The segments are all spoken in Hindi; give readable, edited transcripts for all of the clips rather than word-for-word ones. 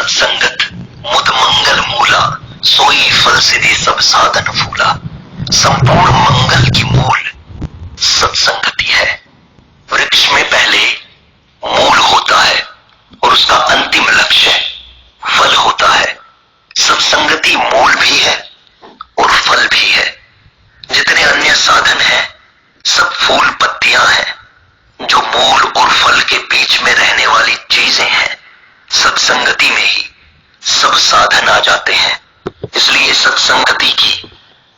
सत्संगत मुद मंगल मूला, सोई फल सिद्धि सब साधन फूला। संपूर्ण मंगल की मूल सत्संगति है। वृक्ष में पहले मूल होता है और उसका अंतिम लक्ष्य फल होता है। सत्संगति मूल भी है और फल भी है। जितने अन्य साधन हैं सब फूल पत्तियां हैं। जो मूल और फल के बीच में रहने वाली चीजें हैं, सत्संगति में ही सब साधन आ जाते हैं। इसलिए सत्संगति की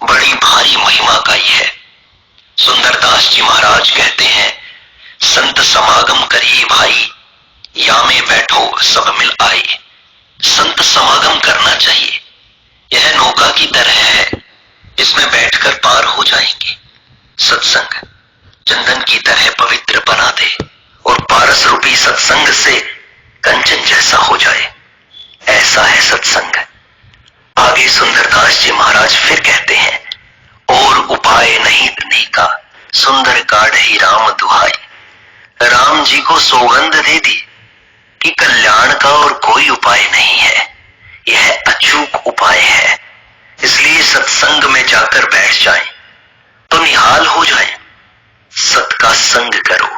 बड़ी भारी महिमा गाई है। सुंदरदास जी महाराज कहते हैं, संत समागम करिए भाई, या में बैठो सब मिल आए। संत समागम करना चाहिए। यह नौका की तरह है, इसमें बैठकर पार हो जाएंगे। सत्संग चंदन की तरह पवित्र बना दे और पारस रूपी सत्संग से कंचन जैसा हो जाए। ऐसा है सत्संग। आगे सुंदरदास जी महाराज फिर कहते हैं, और उपाय नहीं धनी का, सुंदर काढ़ी राम दुहाई। राम जी को सौगंध दे दी कि कल्याण का और कोई उपाय नहीं है, यह अचूक उपाय है। इसलिए सत्संग में जाकर बैठ जाएं तो निहाल हो जाएं। सत का संग करो,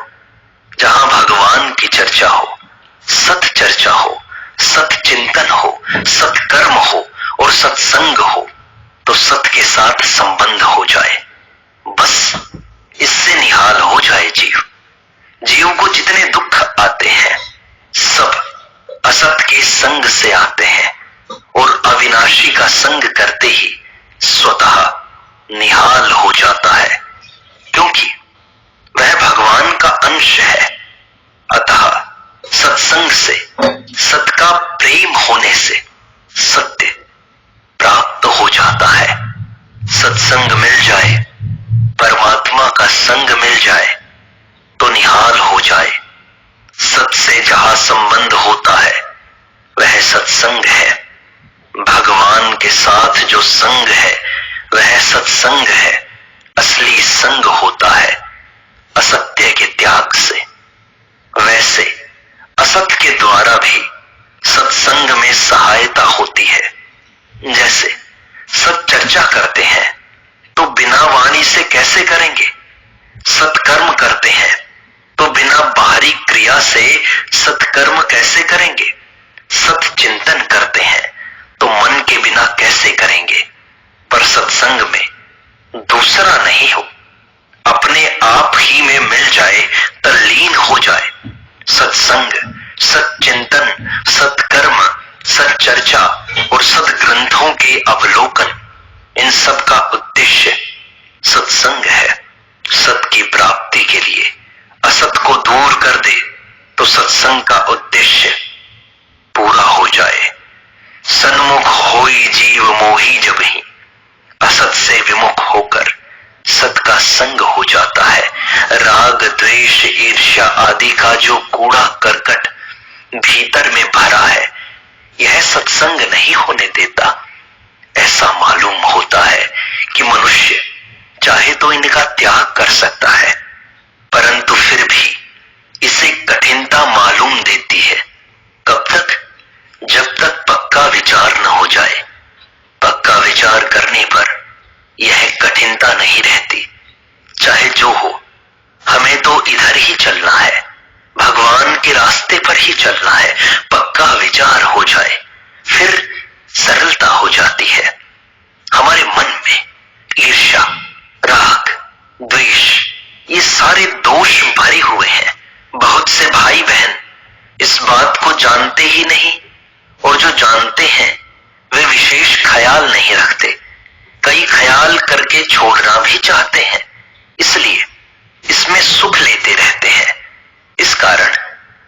जहां भगवान की चर्चा हो, सत चर्चा हो, सत चिंतन हो, सत्कर्म हो और सत्संग हो, तो सत के साथ संबंध हो जाए। बस इससे निहाल हो जाए जीव। जीव को जितने दुख आते हैं सब असत के संग से आते हैं और अविनाशी का संग करते ही स्वतः निहाल हो जाता है, क्योंकि वह भगवान का अंश है। अतः सत्संग से, सत का प्रेम होने से सत्य प्राप्त हो जाता है। सत्संग मिल जाए, परमात्मा का संग मिल जाए तो निहाल हो जाए। सत से जहां संबंध होता है वह सत्संग है। भगवान के साथ जो संग है वह सत्संग है। असली संग होता है असत्य के त्याग से। वैसे असत के द्वारा भी सत्संग में सहायता होती है। जैसे सत चर्चा करते हैं तो बिना वाणी से कैसे करेंगे? सत्कर्म करते हैं तो बिना बाहरी क्रिया से सत्कर्म कैसे करेंगे? सत चिंतन करते हैं तो मन के बिना कैसे करेंगे? पर सत्संग में दूसरा नहीं हो, अपने आप ही में मिल जाए, तल्लीन हो जाए। सत्संग, सत्चिंतन, सत्कर्म, सत्चर्चा और सद्ग्रंथों के अवलोकन, इन सब का उद्देश्य सत्संग है। सत की प्राप्ति के लिए असत को दूर कर दे तो सत्संग का उद्देश्य पूरा हो जाए। सन्मुख होई जीव मोही जब ही, असत से विमुख होकर सत का संग हो जाता है। राग, द्वेष, ईर्ष्या आदि का जो कूड़ा करकट भीतर में भरा है, यह सत्संग नहीं होने देता। ऐसा मालूम होता है कि मनुष्य चाहे तो इनका त्याग कर सकता है, परंतु फिर भी इसे कठिनता मालूम देती है। कब तक? जब तक पक्का विचार न हो जाए। पक्का विचार करने पर यह कठिनता नहीं रहती। चाहे जो हो, हमें तो इधर ही चलना है, भगवान के रास्ते पर ही चलना है। पक्का विचार हो जाए फिर सरलता हो जाती है। हमारे मन में ईर्ष्या, राग, द्वेष, ये सारे दोष भरे हुए हैं। बहुत से भाई बहन इस बात को जानते ही नहीं, और जो जानते हैं वे विशेष ख्याल नहीं रखते। कई ख्याल करके छोड़ना भी चाहते हैं, इसलिए इसमें सुख लेते रहते हैं। इस कारण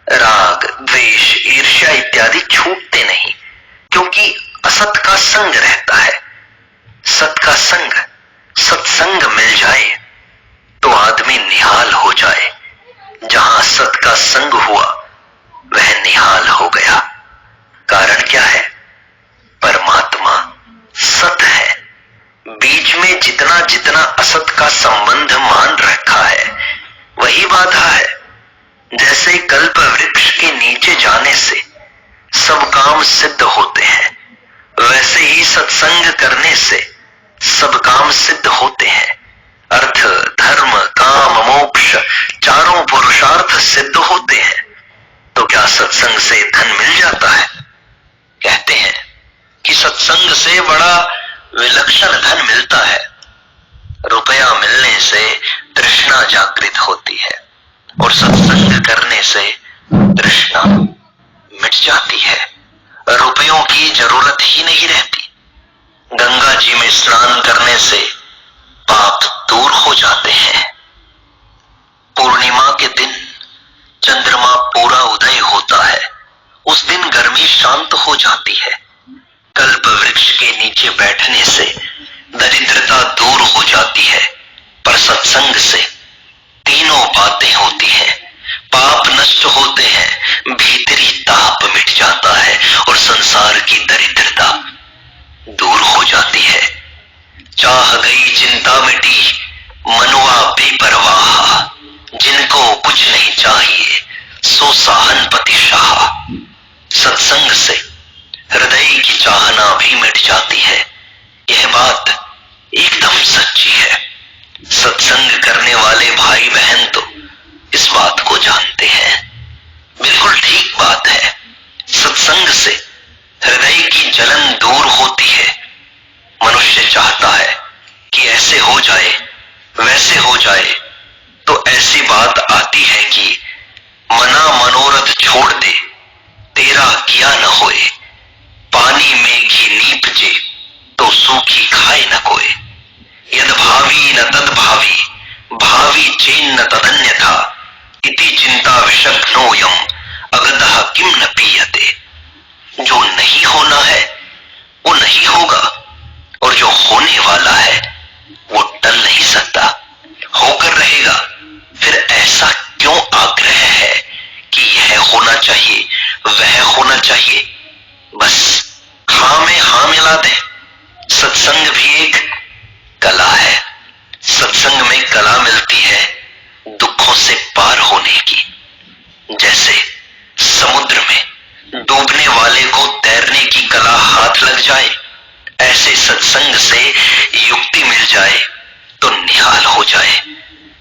राग, द्वेष, ईर्ष्या इत्यादि छूटते नहीं, क्योंकि असत का संग रहता है। सत का संग, सत्संग मिल जाए तो आदमी निहाल हो जाए। जहां सत का संग हुआ वह निहाल हो गया। कारण क्या है? परमात्मा सत है। बीच में जितना जितना असत का संबंध मान रखा है वही बाधा है। जैसे कल्प वृक्ष के नीचे जाने से सब काम सिद्ध सिद्ध होते हैं। तो क्या सत्संग से धन मिल जाता है? कहते हैं कि सत्संग से बड़ा विलक्षण धन मिलता है। रुपया मिलने से तृष्णा जागृत होती है और सत्संग करने से तृष्णा मिट जाती है। रुपयों की जरूरत ही नहीं रहती। गंगा जी में स्नान करने से पाप दूर हो जाते हैं। पूर्णिमा के दिन चंद्रमा पूरा उदय होता है। उस दिन गर्मी शांत हो जाती है। कल्प वृक्ष के नीचे बैठने से दरिद्रता दूर हो जाती है। पर सत्संग से तीनों बातें होती हैं। पाप नष्ट होते हैं, भीतरी ताप मिट जाता है और संसार की दरिद्रता दूर हो जाती है। चाह गई चिंता मिटी, मनुआ बेपरवाह, जिनको कुछ नहीं चाहिए सो साहनपति शाह। सत्संग से हृदय की चाहना भी मिट जाती है। यह बात एकदम सच्ची है। सत्संग करने वाले भाई बहन तो इस बात को जानते हैं। बिल्कुल ठीक बात है। सत्संग से हृदय की जलन दूर होती है। मनुष्य चाहता है कि ऐसे हो जाए, वैसे हो जाए, तो ऐसी बात आती है कि मना मनोरथ छोड़ दे, तेरा किया न होए। पानी में घी नीपजे, तो सूखी खाए न कोई। यद भावी न तद भावी, भावी चेन न तदन्यथा। इति चिंता विषग्नोयम, अगदः किम न पीयते। जो नहीं होना है वो नहीं होगा, और जो होने वाला है वो टल नहीं सकता, होकर रहेगा। फिर ऐसा क्यों आग्रह है कि यह होना चाहिए, वह होना चाहिए? बस हाँ में हाँ मिला दे। सत्संग भी एक कला है। सत्संग में कला मिलती है दुखों से पार होने की। जैसे समुद्र में डूबने वाले को तैरने की कला हाथ लग जाए, ऐसे सत्संग से युक्ति मिल जाए तो निहाल हो जाए।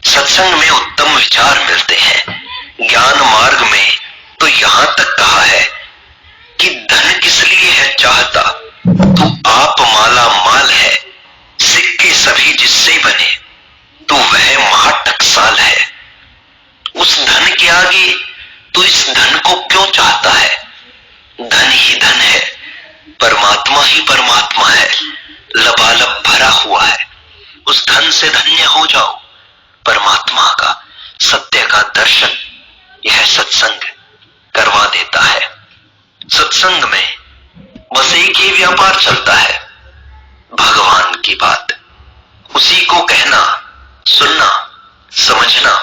सत्संग में उत्तम विचार मिलते हैं। ज्ञान मार्ग में तो यहां तक कहा है कि धन किस लिए है चाहता, तू आप माला माल है, सिक्के सभी जिससे बने, तू वह महाटकसाल है। उस धन के आगे तू इस धन को क्यों चाहता है? धन ही धन है, परमात्मा ही परमात्मा है, लबालब भरा हुआ है। उस धन से धन्य हो जाओ। परमात्मा का, सत्य का दर्शन यह सत्संग करवा देता है। सत्संग में बस एक ही व्यापार चलता है, भगवान की बात। उसी को कहना, सुनना, समझना,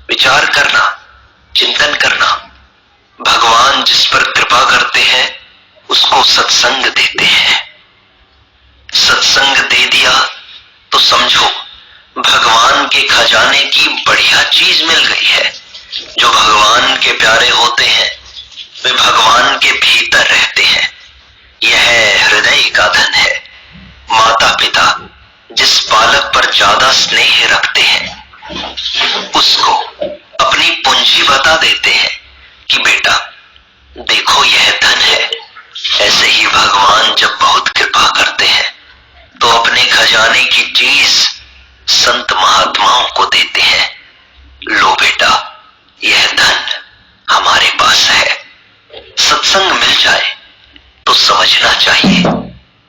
विचार करना, चिंतन करना। भगवान जिस पर कृपा करते हैं उसको सत्संग देते हैं। सत्संग दे दिया तो समझो भगवान के खजाने की बढ़िया चीज मिल गई है। जो भगवान के प्यारे होते हैं वे भगवान के भीतर रहते हैं। यह हृदय का धन है। माता पिता जिस बालक पर ज्यादा स्नेह रखते हैं उसको अपनी पूंजी बता देते हैं कि बेटा देखो यह धन है। ऐसे ही भगवान जब बहुत कृपा करते हैं तो अपने खजाने की चीज संत महात्माओं को देते हैं। लो बेटा यह धन हमारे पास है। सत्संग मिल जाए तो समझना चाहिए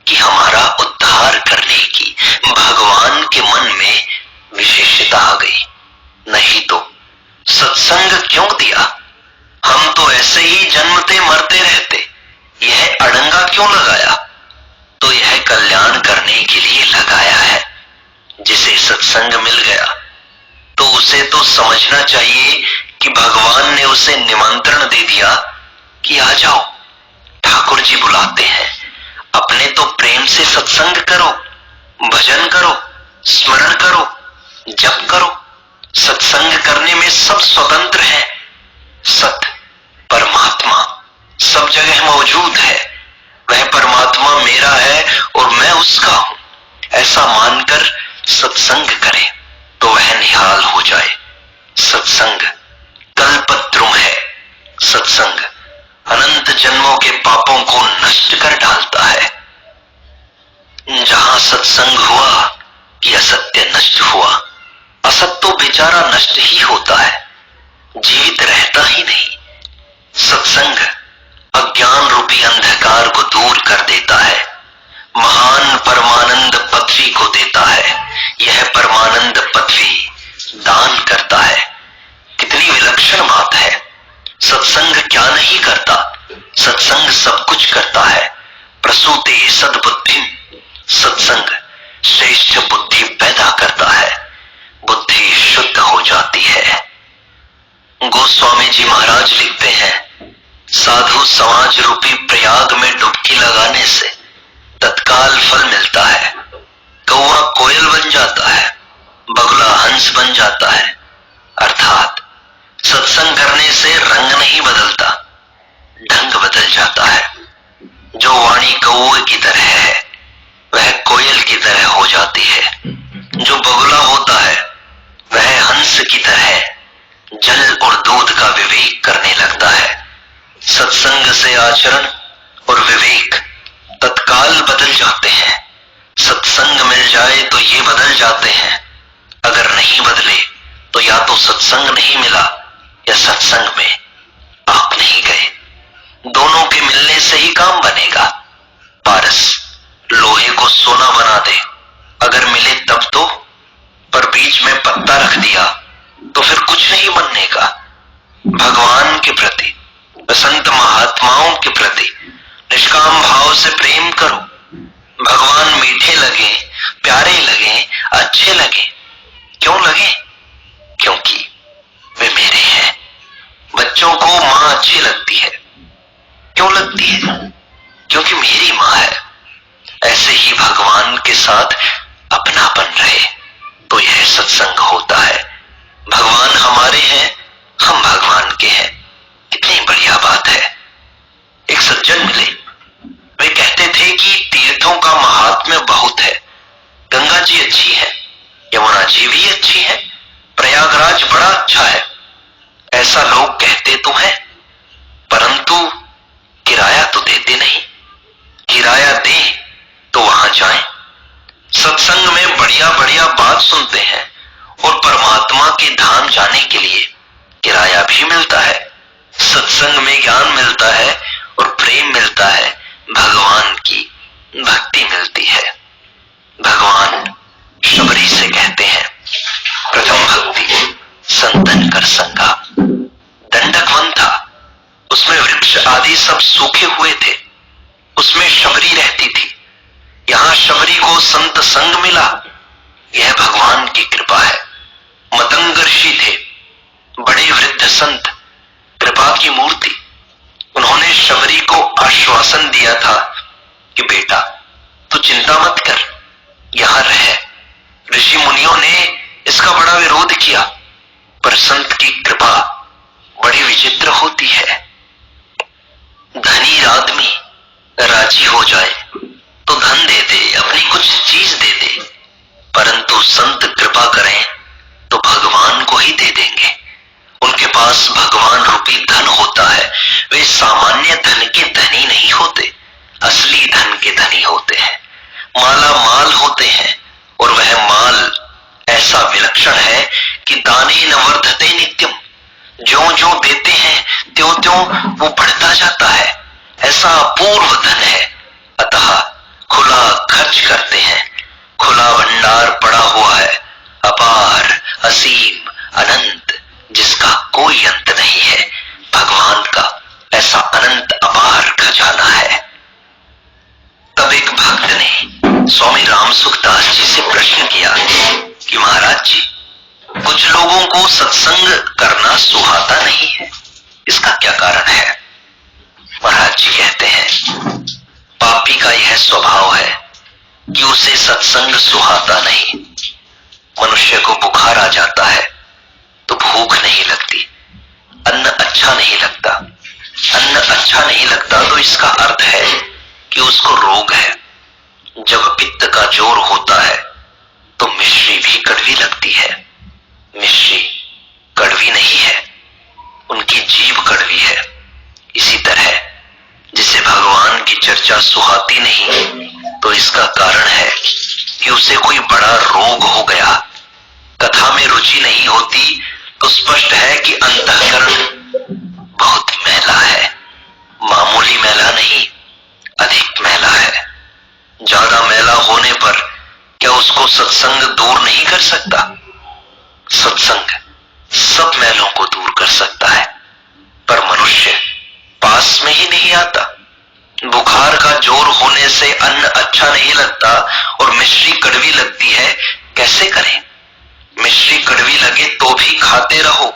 कि हमारा उद्धार करने की भगवान के मन में विशेषता आ गई। नहीं तो सत्संग क्यों दिया? हम तो ऐसे ही जन्मते मरते रहते। यह अड़ंगा क्यों लगाया? तो यह कल्याण करने के लिए लगाया है। जिसे सत्संग मिल गया तो उसे तो समझना चाहिए कि भगवान ने उसे निमंत्रण दे दिया कि आ जाओ, ठाकुर जी बुलाते हैं। अपने तो प्रेम से सत्संग करो, भजन करो, स्मरण करो, जप करो। सत्संग करने में सब स्वतंत्र है। सत परमात्मा सब जगह मौजूद है। वह परमात्मा मेरा है और मैं उसका हूं, ऐसा मानकर सत्संग करें तो वह निहाल हो जाए। सत्संग कल्प जन्मों के पापों को नष्ट कर डालता है। जहां सत्संग हुआ कि असत्य नष्ट हुआ। असत्य तो बेचारा नष्ट ही होता है, जीवित रहता ही नहीं। सत्संग अज्ञान रूपी अंधकार को दूर कर देता है, महान परमानंद पृथ्वी को देता है। यह परमानंद पृथ्वी दान करता है। कितनी विलक्षण बात है। सत्संग क्या नहीं करता, सत्संग सब कुछ करता है। प्रसूते सद्बुद्धि, सत्संग श्रेष्ठ बुद्धि पैदा करता है। बुद्धि शुद्ध हो जाती है। गोस्वामी जी महाराज लिखते हैं, साधु समाज रूपी प्रयाग में डुबकी लगाने से तत्काल फल मिलता है। कौवा कोयल बन जाता है, बगुला हंस बन जाता है। अर्थात सत्संग करने से रंग नहीं बदलता, ढंग बदल जाता है। जो वाणी कौवे की तरह है वह कोयल की तरह हो जाती है। जो बगुला होता है वह हंस की तरह जल और दूध का विवेक करने लगता है। सत्संग से आचरण और विवेक तत्काल बदल जाते हैं। सत्संग मिल जाए तो ये बदल जाते हैं, अगर नहीं बदले तो या तो सत्संग नहीं मिला या सत्संग में आप नहीं गए। दोनों के मिलने से ही काम बनेगा। पारस लोहे को सोना बना दे, अगर मिले तब तो, पर बीच में पत्ता रख दिया तो फिर कुछ नहीं बनने का। भगवान के प्रति, संत महात्माओं के प्रति निष्काम भाव से प्रेम करो। भगवान मीठे लगे, प्यारे लगे, अच्छे लगे। क्यों लगे? क्योंकि वे मेरे हैं। बच्चों को मां अच्छी लगती है, क्यों लगती है? क्योंकि मेरी मां है। ऐसे ही भगवान के साथ अपनापन रहे तो यह सत्संग होता है। भगवान हमारे हैं, हम भगवान के हैं। कितनी बढ़िया बात है। एक सज्जन मिले, वे कहते थे कि तीर्थों का महात्म्य बहुत है। गंगा जी अच्छी है, यमुना जी भी अच्छी है, प्रयागराज बड़ा अच्छा है, ऐसा लोग कहते तो हैं, परंतु किराया तो देते नहीं। किराया दें तो वहां जाएं। सत्संग में बढ़िया बढ़िया बात सुनते हैं और परमात्मा के धाम जाने के लिए किराया भी मिलता है। सत्संग में ज्ञान मिलता है और प्रेम मिलता है, भगवान की भक्ति मिलती है। भगवान शबरी से कहते हैं, प्रथम भक्ति संतन कर संगा। दंडक वन था, उसमें वृक्ष आदि सब सूखे हुए थे, उसमें शबरी रहती थी। यहां शबरी को संत संग मिला, यह भगवान की कृपा है। मतंग ऋषि थे, बड़े वृद्ध संत, कृपा की मूर्ति। उन्होंने शबरी को आश्वासन दिया था कि बेटा तू चिंता मत कर, यहां रह। ऋषि मुनियों ने इसका बड़ा विरोध किया, पर संत की कृपा बड़ी विचित्र होती है। धनी आदमी राजी हो जाए तो धन दे दे, अपनी कुछ चीज दे दे, परंतु संत कृपा करें तो भगवान को ही दे देंगे। उनके पास भगवान रूपी धन होता है। वे सामान्य धन के धनी नहीं होते, असली धन के धनी होते हैं। माला माल होते हैं और वह माल ऐसा विलक्षण है कि दाने न वर्धते नित्यम। ज्यों ज्यों देते हैं त्यों त्यों वो बढ़ता जाता है। ऐसा अपूर्व धन है, अतः खुला खर्च करते हैं। खुला भंडार पड़ा हुआ है, अपार, असीम, अनंत, जिसका कोई अंत नहीं है। भगवान का ऐसा अनंत अपार खजाना है। तब एक भक्त ने स्वामी राम सुखदास जी से प्रश्न किया कि महाराज जी, कुछ लोगों को सत्संग करना सुहाता नहीं है, इसका क्या कारण है? महाराज जी कहते हैं, पापी का यह स्वभाव है कि उसे सत्संग सुहाता नहीं। मनुष्य को बुखार आ जाता है तो भूख नहीं लगती, अन्न अच्छा नहीं लगता। अन्न अच्छा नहीं लगता तो इसका अर्थ है कि उसको रोग है। जब पित्त का जोर होता है तो मिश्री भी कड़वी लगती है। मिश्री कड़वी नहीं है, उनकी जीभ कड़वी है। इसी तरह आती नहीं तो इसका कारण है कि उसे कोई बड़ा रोग हो गया। कथा में रुचि नहीं होती तो स्पष्ट है कि अंतःकरण बहुत मैला है। मामूली मैला नहीं, अधिक मैला है। ज्यादा मैला होने पर क्या उसको सत्संग दूर नहीं कर सकता? सत्संग सब मैलों को दूर कर सकता है, पर मनुष्य पास में ही नहीं आता। बुखार का जोर होने से अन्न अच्छा नहीं लगता और मिश्री कड़वी लगती है, कैसे करें? मिश्री कड़वी लगे तो भी खाते रहो।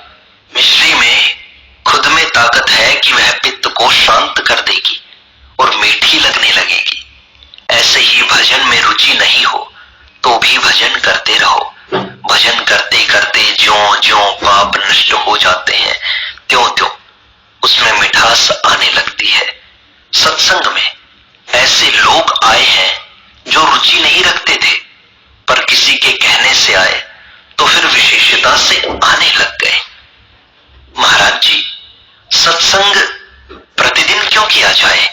मिश्री में खुद में ताकत है कि वह पित्त को शांत कर देगी और मीठी लगने लगेगी। ऐसे ही भजन में रुचि नहीं हो तो भी भजन करते रहो। भजन करते करते ज्यों ज्यों पाप नष्ट हो जाते हैं, त्यों त्यों उसमें मिठास आने लगती है। सत्संग में ऐसे लोग आए हैं जो रुचि नहीं रखते थे, पर किसी के कहने से आए तो फिर विशेषता से आने लग गए। महाराज जी, सत्संग प्रतिदिन क्यों किया जाए?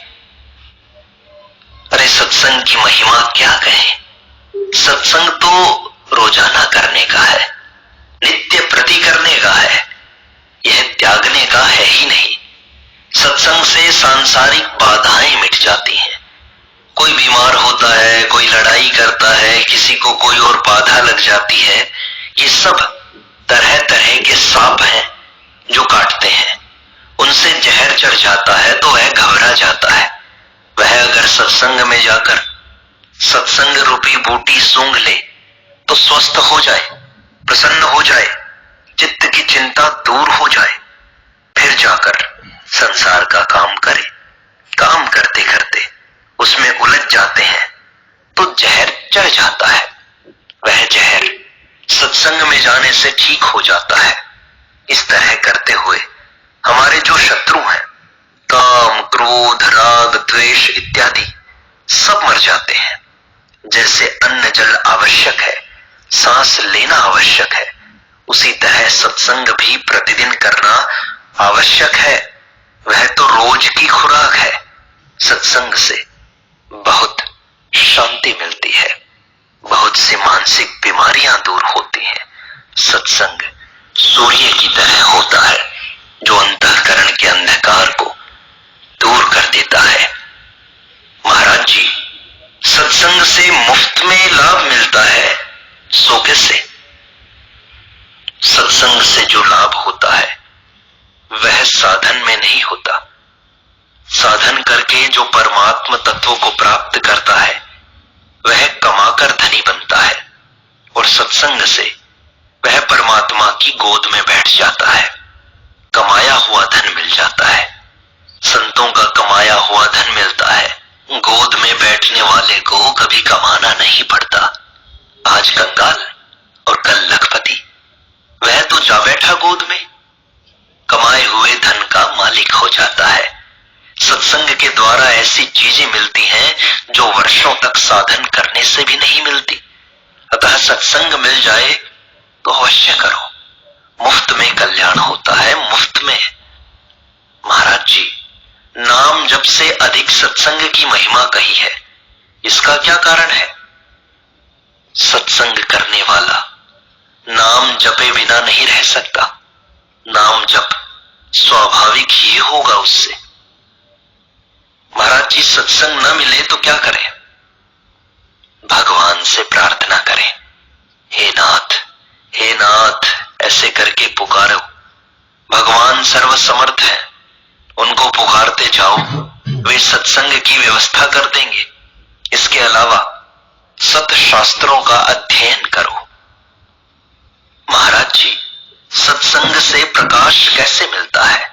अरे सत्संग की महिमा क्या कहें। सत्संग तो रोजाना करने का है, नित्य प्रति करने का है, यह त्यागने का है ही नहीं। सत्संग से सांसारिक बाधाएं मिट जाती हैं। कोई बीमार होता है, कोई लड़ाई करता है, किसी को कोई और बाधा लग जाती है। ये सब तरह तरह के सांप हैं जो काटते हैं। उनसे जहर चढ़ जाता है तो वह घबरा जाता है। वह अगर सत्संग में जाकर सत्संग रूपी बूटी सूंघ ले तो स्वस्थ हो जाए, प्रसन्न हो जाए, चित्त की चिंता दूर हो जाए, फिर जाकर संसार का काम करे। काम करते करते उसमें उलझ जाते हैं तो जहर चढ़ जाता है। वह जहर सत्संग में जाने से ठीक हो जाता है। इस तरह करते हुए हमारे जो शत्रु हैं, काम, क्रोध, राग, द्वेष इत्यादि, सब मर जाते हैं। जैसे अन्न जल आवश्यक है, सांस लेना आवश्यक है, उसी तरह सत्संग भी प्रतिदिन करना आवश्यक है। वह तो रोज की खुराक है। सत्संग से बहुत शांति मिलती है, बहुत सी मानसिक बीमारियां दूर होती हैं। सत्संग सूर्य की तरह होता है जो अंतःकरण के अंधकार को दूर कर देता है। महाराज जी, सत्संग से मुफ्त में लाभ मिलता है, सो कैसे? सत्संग से जो लाभ होता है वह साधन में नहीं होता। साधन करके जो परमात्मा तत्व को प्राप्त करता है वह कमाकर धनी बनता है, और सत्संग से वह परमात्मा की गोद में बैठ जाता है। कमाया हुआ धन मिल जाता है। संतों का कमाया हुआ धन मिलता है। गोद में बैठने वाले को कभी कमाना नहीं पड़ता। आज कंगाल और कल लखपति, वह तो जा बैठा गोद में, कमाए हुए धन का मालिक हो जाता है। सत्संग के द्वारा ऐसी चीजें मिलती हैं जो वर्षों तक साधन करने से भी नहीं मिलती। अतः सत्संग मिल जाए तो अवश्य करो। मुफ्त में कल्याण होता है, मुफ्त में। महाराज जी, नाम जप से अधिक सत्संग की महिमा कही है, इसका क्या कारण है? सत्संग करने वाला नाम जपे बिना नहीं रह सकता। नाम जप स्वाभाविक ही होगा उससे। महाराज जी, सत्संग न मिले तो क्या करें? भगवान से प्रार्थना करें, हे नाथ, हे नाथ, ऐसे करके पुकारो। भगवान सर्वसमर्थ है, उनको पुकारते जाओ, वे सत्संग की व्यवस्था कर देंगे। इसके अलावा सत शास्त्रों का अध्ययन करो। महाराज जी, सत्संग से प्रकाश कैसे मिलता है?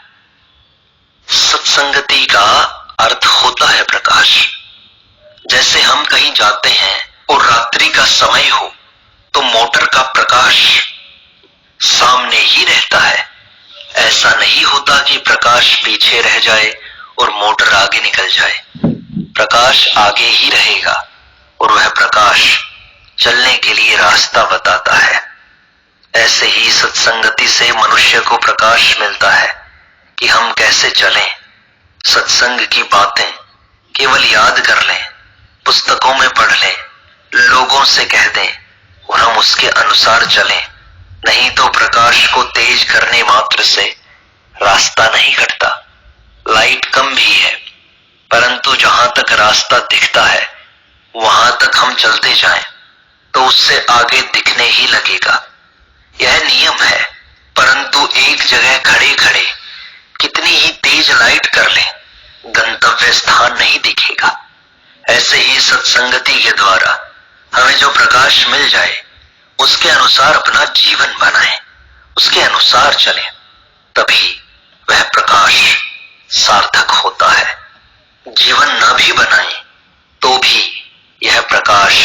सत्संगति का अर्थ होता है प्रकाश। जैसे हम कहीं जाते हैं और रात्रि का समय हो तो मोटर का प्रकाश सामने ही रहता है। ऐसा नहीं होता कि प्रकाश पीछे रह जाए और मोटर आगे निकल जाए। प्रकाश आगे ही रहेगा और वह प्रकाश चलने के लिए रास्ता बताता है। ऐसे ही सत्संगति से मनुष्य को प्रकाश मिलता है कि हम कैसे चलें। सत्संग की बातें केवल याद कर लें पुस्तकों में पढ़ लें, लोगों से कह दें और हम उसके अनुसार चलें। नहीं तो प्रकाश को तेज करने मात्र से रास्ता नहीं कटता। लाइट कम भी है, परंतु जहां तक रास्ता दिखता है वहां तक हम चलते जाएं तो उससे आगे दिखने ही लगेगा। यह नियम है, परंतु एक जगह खड़े खड़े कितनी ही तेज लाइट कर लें, गंतव्य स्थान नहीं दिखेगा। ऐसे ही सत्संगति के द्वारा हमें जो प्रकाश मिल जाए उसके अनुसार अपना जीवन बनाएं, उसके अनुसार चलें, तभी वह प्रकाश सार्थक होता है। जीवन न भी बनाएं तो भी यह प्रकाश